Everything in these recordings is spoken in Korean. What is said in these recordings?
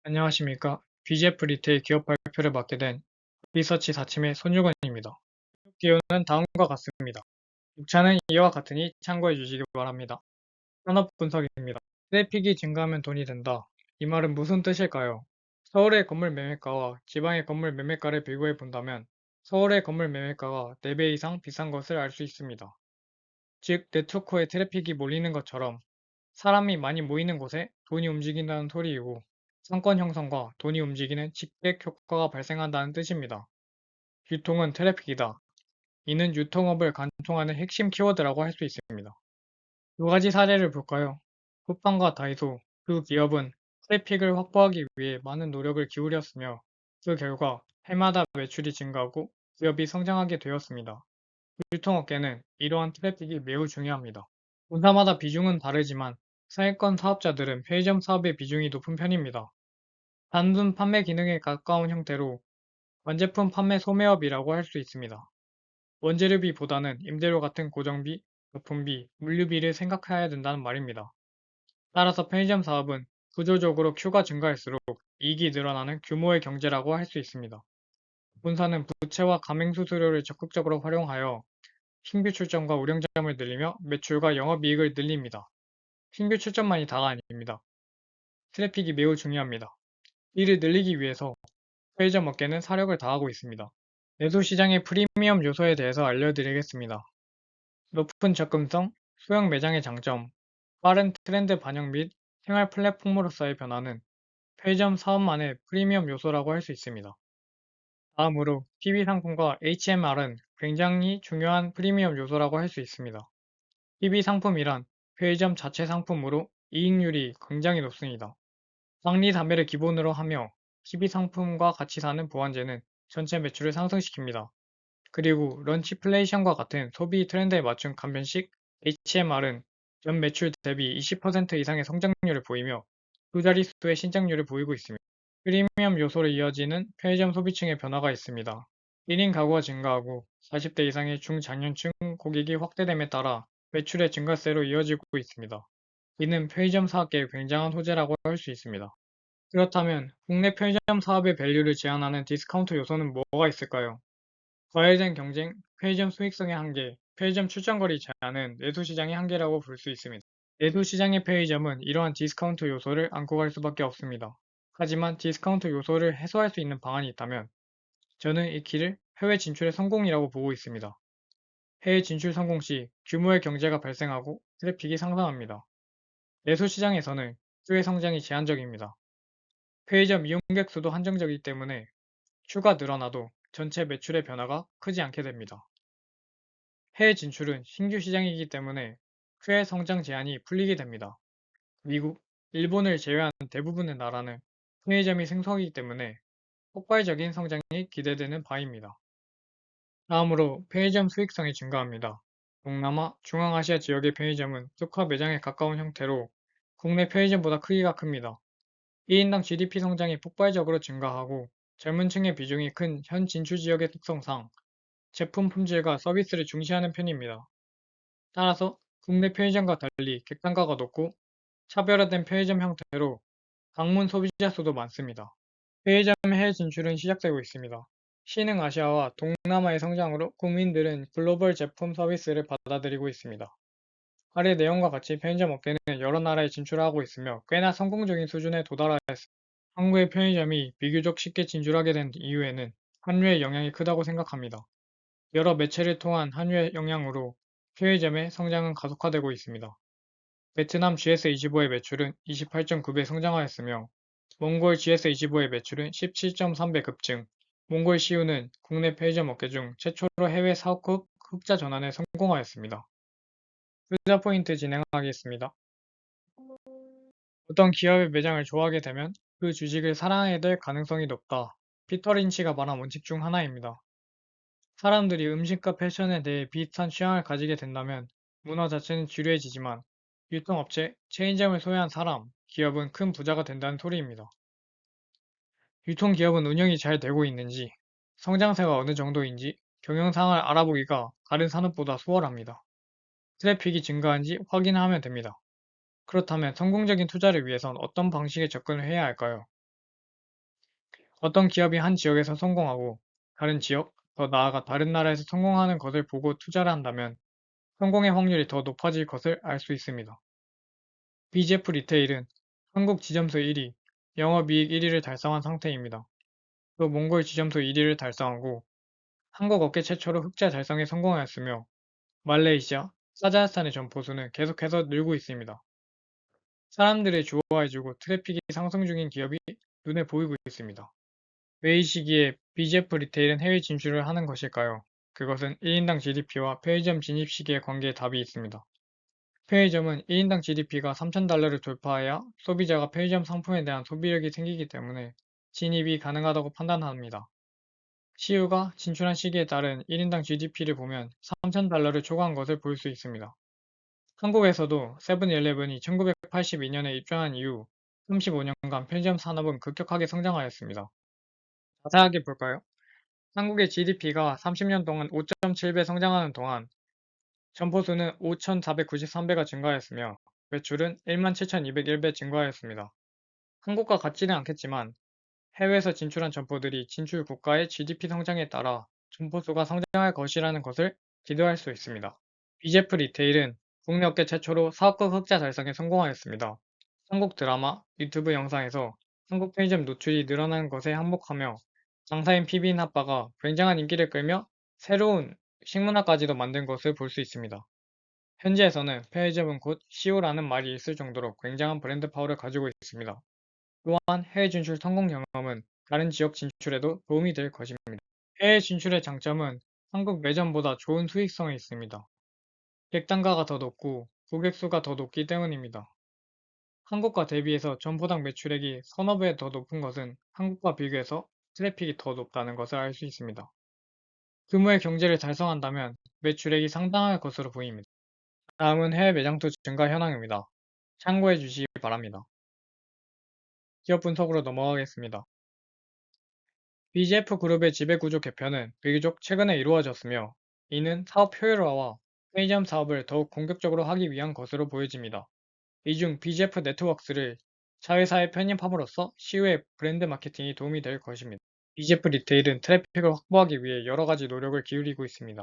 안녕하십니까. BGF 리테일 기업 발표를 맡게 된 리서치 사침의 손유건입니다. 기호는 다음과 같습니다. 6차는 이와 같으니 참고해 주시기 바랍니다. 산업 분석입니다. 트래픽이 증가하면 돈이 된다. 이 말은 무슨 뜻일까요? 서울의 건물 매매가와 지방의 건물 매매가를 비교해 본다면 서울의 건물 매매가가 4배 이상 비싼 것을 알 수 있습니다. 즉, 네트워크에 트래픽이 몰리는 것처럼 사람이 많이 모이는 곳에 돈이 움직인다는 소리이고 상권 형성과 돈이 움직이는 직백 효과가 발생한다는 뜻입니다. 유통은 트래픽이다. 이는 유통업을 관통하는 핵심 키워드라고 할 수 있습니다. 두 가지 사례를 볼까요? 쿠팡과 다이소, 두 기업은 트래픽을 확보하기 위해 많은 노력을 기울였으며 그 결과 해마다 매출이 증가하고 기업이 성장하게 되었습니다. 유통업계는 이러한 트래픽이 매우 중요합니다. 본사마다 비중은 다르지만 상위권 사업자들은 편의점 사업의 비중이 높은 편입니다. 단순 판매 기능에 가까운 형태로 완제품 판매 소매업이라고 할 수 있습니다. 원재료비보다는 임대료 같은 고정비, 유품비, 물류비를 생각해야 된다는 말입니다. 따라서 편의점 사업은 구조적으로 큐가 증가할수록 이익이 늘어나는 규모의 경제라고 할 수 있습니다. 본사는 부채와 가맹수수료를 적극적으로 활용하여 신규 출점과 운영점을 늘리며 매출과 영업이익을 늘립니다. 신규 출점만이 다가 아닙니다. 트래픽이 매우 중요합니다. 이를 늘리기 위해서 편의점 업계는 사력을 다하고 있습니다. 내수시장의 프리미엄 요소에 대해서 알려드리겠습니다. 높은 접근성, 소형 매장의 장점, 빠른 트렌드 반영 및 생활 플랫폼으로서의 변화는 편의점 사업만의 프리미엄 요소라고 할 수 있습니다. 다음으로 PB 상품과 HMR은 굉장히 중요한 프리미엄 요소라고 할 수 있습니다. PB 상품이란 편의점 자체 상품으로 이익률이 굉장히 높습니다. 장리 담배를 기본으로 하며 PB 상품과 같이 사는 보완제는 전체 매출을 상승시킵니다. 그리고 런치플레이션과 같은 소비 트렌드에 맞춘 간편식 HMR은 연 매출 대비 20% 이상의 성장률을 보이며 두 자릿수의 신장률을 보이고 있습니다. 프리미엄 요소로 이어지는 편의점 소비층의 변화가 있습니다. 1인 가구가 증가하고 40대 이상의 중장년층 고객이 확대됨에 따라 매출의 증가세로 이어지고 있습니다. 이는 편의점 사업계의 굉장한 호재라고 할 수 있습니다. 그렇다면 국내 편의점 사업의 밸류를 제한하는 디스카운트 요소는 뭐가 있을까요? 과열된 경쟁, 편의점 수익성의 한계, 편의점 출장거리 제한은 내수시장의 한계라고 볼 수 있습니다. 내수시장의 편의점은 이러한 디스카운트 요소를 안고 갈 수밖에 없습니다. 하지만 디스카운트 요소를 해소할 수 있는 방안이 있다면 저는 이 길을 해외 진출의 성공이라고 보고 있습니다. 해외 진출 성공 시 규모의 경제가 발생하고 트래픽이 상승합니다. 내수시장에서는 수의 성장이 제한적입니다. 편의점 이용객 수도 한정적이기 때문에 추가 늘어나도 전체 매출의 변화가 크지 않게 됩니다. 해외 진출은 신규 시장이기 때문에 해외 성장 제한이 풀리게 됩니다. 미국, 일본을 제외한 대부분의 나라는 편의점이 생성이기 때문에 폭발적인 성장이 기대되는 바입니다. 다음으로 편의점 수익성이 증가합니다. 동남아, 중앙아시아 지역의 편의점은 특화 매장에 가까운 형태로 국내 편의점보다 크기가 큽니다. 1인당 GDP 성장이 폭발적으로 증가하고 젊은 층의 비중이 큰 현 진출 지역의 특성상 제품 품질과 서비스를 중시하는 편입니다. 따라서 국내 편의점과 달리 객단가가 높고 차별화된 편의점 형태로 방문 소비자 수도 많습니다. 편의점 해외 진출은 시작되고 있습니다. 신흥아시아와 동남아의 성장으로 국민들은 글로벌 제품 서비스를 받아들이고 있습니다. 아래 내용과 같이 편의점 업계는 여러 나라에 진출하고 있으며 꽤나 성공적인 수준에 도달하였습니다. 한국의 편의점이 비교적 쉽게 진출하게 된 이유에는 한류의 영향이 크다고 생각합니다. 여러 매체를 통한 한류의 영향으로 편의점의 성장은 가속화되고 있습니다. 베트남 GS25의 매출은 28.9배 성장하였으며 몽골 GS25의 매출은 17.3배 급증, 몽골 CU는 국내 편의점 업계 중 최초로 해외 사업국 흑자 전환에 성공하였습니다. 투자 포인트 진행하겠습니다. 어떤 기업의 매장을 좋아하게 되면 그 주식을 사랑하게 될 가능성이 높다. 피터 린치가 말한 원칙 중 하나입니다. 사람들이 음식과 패션에 대해 비슷한 취향을 가지게 된다면 문화 자체는 지루해지지만 유통업체, 체인점을 소유한 사람, 기업은 큰 부자가 된다는 소리입니다. 유통기업은 운영이 잘 되고 있는지, 성장세가 어느 정도인지 경영상을 알아보기가 다른 산업보다 수월합니다. 트래픽이 증가한지 확인하면 됩니다. 그렇다면 성공적인 투자를 위해선 어떤 방식의 접근을 해야 할까요? 어떤 기업이 한 지역에서 성공하고 다른 지역, 더 나아가 다른 나라에서 성공하는 것을 보고 투자를 한다면 성공의 확률이 더 높아질 것을 알 수 있습니다. BGF 리테일은 한국 지점수 1위, 영업이익 1위를 달성한 상태입니다. 또 몽골 지점수 1위를 달성하고 한국 업계 최초로 흑자 달성에 성공하였으며 말레이시아, 카자흐스탄의 점포수는 계속해서 늘고 있습니다. 사람들이 좋아해주고 트래픽이 상승 중인 기업이 눈에 보이고 있습니다. 왜 이 시기에 BGF 리테일은 해외 진출을 하는 것일까요? 그것은 1인당 GDP와 편의점 진입 시기의 관계에 답이 있습니다. 편의점은 1인당 GDP가 3,000달러를 돌파해야 소비자가 편의점 상품에 대한 소비력이 생기기 때문에 진입이 가능하다고 판단합니다. CU가 진출한 시기에 따른 1인당 GDP를 보면 3,000달러를 초과한 것을 볼 수 있습니다. 한국에서도 세븐일레븐이 1982년에 입점한 이후 35년간 편의점 산업은 급격하게 성장하였습니다. 자세하게 볼까요? 한국의 GDP가 30년 동안 5.7배 성장하는 동안 점포수는 5,493배가 증가하였으며 매출은 17,201배 증가하였습니다. 한국과 같지는 않겠지만 해외에서 진출한 점포들이 진출 국가의 GDP 성장에 따라 점포수가 성장할 것이라는 것을 기대할 수 있습니다. BGF 리테일은 국내 업계 최초로 사업額흑자 달성에 성공하였습니다. 한국 드라마, 유튜브 영상에서 한국 편의점 노출이 늘어나는 것에 항복하며 장사인 PB인 핫바가 굉장한 인기를 끌며 새로운 식문화까지도 만든 것을 볼 수 있습니다. 현지에서는 편의점은 곧 CO라는 말이 있을 정도로 굉장한 브랜드 파워를 가지고 있습니다. 또한 해외 진출 성공 경험은 다른 지역 진출에도 도움이 될 것입니다. 해외 진출의 장점은 한국 매점보다 좋은 수익성이 있습니다. 객단가가 더 높고 고객 수가 더 높기 때문입니다. 한국과 대비해서 점포당 매출액이 서너 배 더 높은 것은 한국과 비교해서 트래픽이 더 높다는 것을 알 수 있습니다. 규모의 경제를 달성한다면 매출액이 상당할 것으로 보입니다. 다음은 해외 매장수 증가 현황입니다. 참고해 주시기 바랍니다. 기업 분석으로 넘어가겠습니다. BGF 그룹의 지배구조 개편은 비교적 최근에 이루어졌으며 이는 사업 효율화와 편의점 사업을 더욱 공격적으로 하기 위한 것으로 보여집니다. 이 중 BGF 네트워크스를 자회사에 편입함으로써 시우의 브랜드 마케팅이 도움이 될 것입니다. BGF 리테일은 트래픽을 확보하기 위해 여러 가지 노력을 기울이고 있습니다.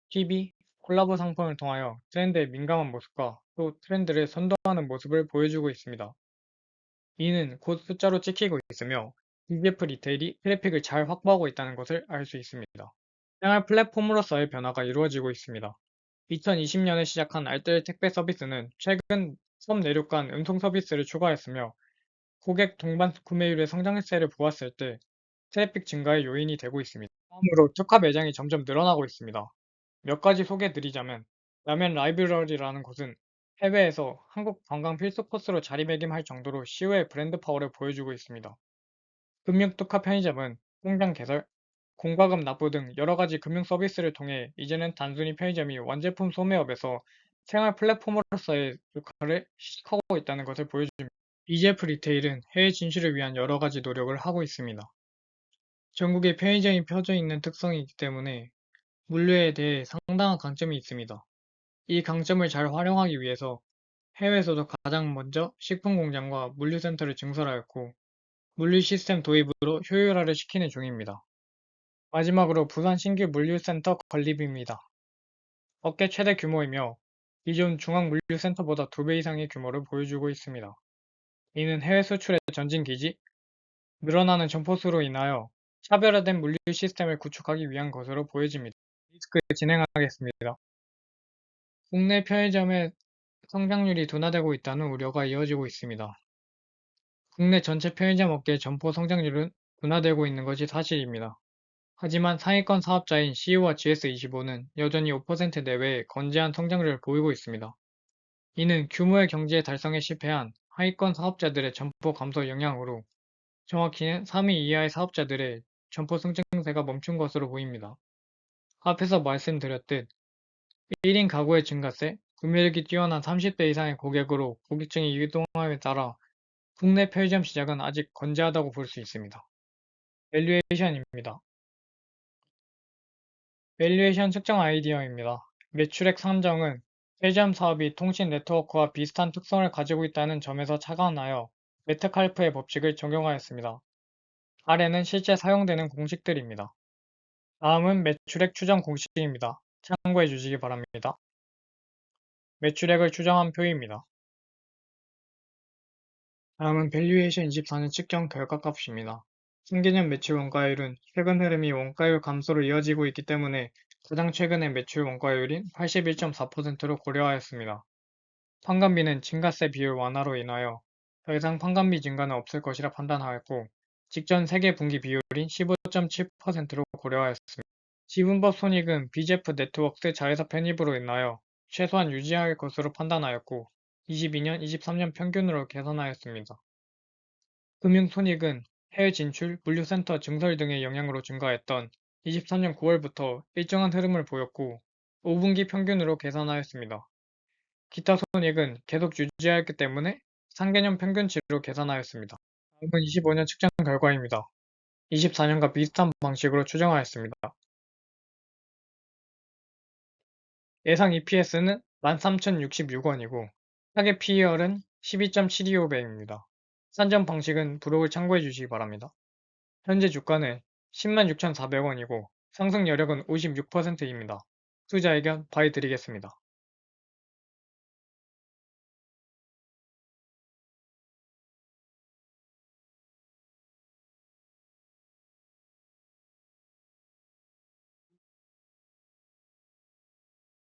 TV, 콜라보 상품을 통하여 트렌드에 민감한 모습과 또 트렌드를 선도하는 모습을 보여주고 있습니다. 이는 곧 숫자로 찍히고 있으며 BGF 리테일이 트래픽을 잘 확보하고 있다는 것을 알 수 있습니다. 생활 플랫폼으로서의 변화가 이루어지고 있습니다. 2020년에 시작한 알뜰 택배 서비스는 최근 섬 내륙간 운송 서비스를 추가했으며 고객 동반 구매율의 성장세를 보았을 때 트래픽 증가의 요인이 되고 있습니다. 다음으로 특화 매장이 점점 늘어나고 있습니다. 몇 가지 소개드리자면 라면 라이브러리라는 곳은 해외에서 한국 관광 필수 코스로 자리매김할 정도로 시우의 브랜드 파워를 보여주고 있습니다. 금융 특화 편의점은 통장 개설, 공과금 납부 등 여러 가지 금융 서비스를 통해 이제는 단순히 편의점이 완제품 소매업에서 생활 플랫폼으로서의 역할을 시작하고 있다는 것을 보여줍니다. BGF 리테일은 해외 진출을 위한 여러 가지 노력을 하고 있습니다. 전국에 편의점이 펴져 있는 특성이기 때문에 물류에 대해 상당한 강점이 있습니다. 이 강점을 잘 활용하기 위해서 해외에서도 가장 먼저 식품 공장과 물류센터를 증설하였고 물류 시스템 도입으로 효율화를 시키는 중입니다. 마지막으로 부산 신규 물류센터 건립입니다. 업계 최대 규모이며 기존 중앙물류센터보다 2배 이상의 규모를 보여주고 있습니다. 이는 해외 수출의 전진 기지, 늘어나는 점포수로 인하여 차별화된 물류 시스템을 구축하기 위한 것으로 보여집니다. 리스크 진행하겠습니다. 국내 편의점의 성장률이 둔화되고 있다는 우려가 이어지고 있습니다. 국내 전체 편의점 업계의 점포 성장률은 둔화되고 있는 것이 사실입니다. 하지만 상위권 사업자인 CU와 GS25는 여전히 5% 내외의 건재한 성장률을 보이고 있습니다. 이는 규모의 경제 달성에 실패한 하위권 사업자들의 점포 감소 영향으로 정확히는 3위 이하의 사업자들의 점포 성장세가 멈춘 것으로 보입니다. 앞에서 말씀드렸듯 1인 가구의 증가세, 구매력이 뛰어난 30대 이상의 고객으로 고객층이 이동함에 따라 국내 편의점 시장은 아직 건재하다고 볼 수 있습니다. 밸류에이션입니다. 밸류에이션 측정 아이디어입니다. 매출액 산정은 편의점 사업이 통신 네트워크와 비슷한 특성을 가지고 있다는 점에서 착안하여 메트칼프의 법칙을 적용하였습니다. 아래는 실제 사용되는 공식들입니다. 다음은 매출액 추정 공식입니다. 참고해 주시기 바랍니다. 매출액을 추정한 표입니다. 다음은 밸류에이션 24년 측정 결과값입니다. 신개념 매출 원가율은 최근 흐름이 원가율 감소로 이어지고 있기 때문에 가장 최근의 매출 원가율인 81.4%로 고려하였습니다. 판관비는 증가세 비율 완화로 인하여 더 이상 판관비 증가는 없을 것이라 판단하였고, 직전 세계 분기 비율인 15.7%로 고려하였습니다. 지분법 손익은 BGF 네트워크스 자회사 편입으로 인하여 최소한 유지할 것으로 판단하였고, 22년, 23년 평균으로 계산하였습니다. 금융손익은 해외 진출, 물류센터 증설 등의 영향으로 증가했던 23년 9월부터 일정한 흐름을 보였고, 5분기 평균으로 계산하였습니다. 기타 손익은 계속 유지하였기 때문에 상개년 평균치로 계산하였습니다. 다음은 25년 측정 결과입니다. 24년과 비슷한 방식으로 추정하였습니다. 예상 EPS는 13,066원이고 타겟 PER은 12.725배입니다. 산정 방식은 부록을 참고해 주시기 바랍니다. 현재 주가는 106,400원이고 상승 여력은 56%입니다. 투자 의견 바이 드리겠습니다.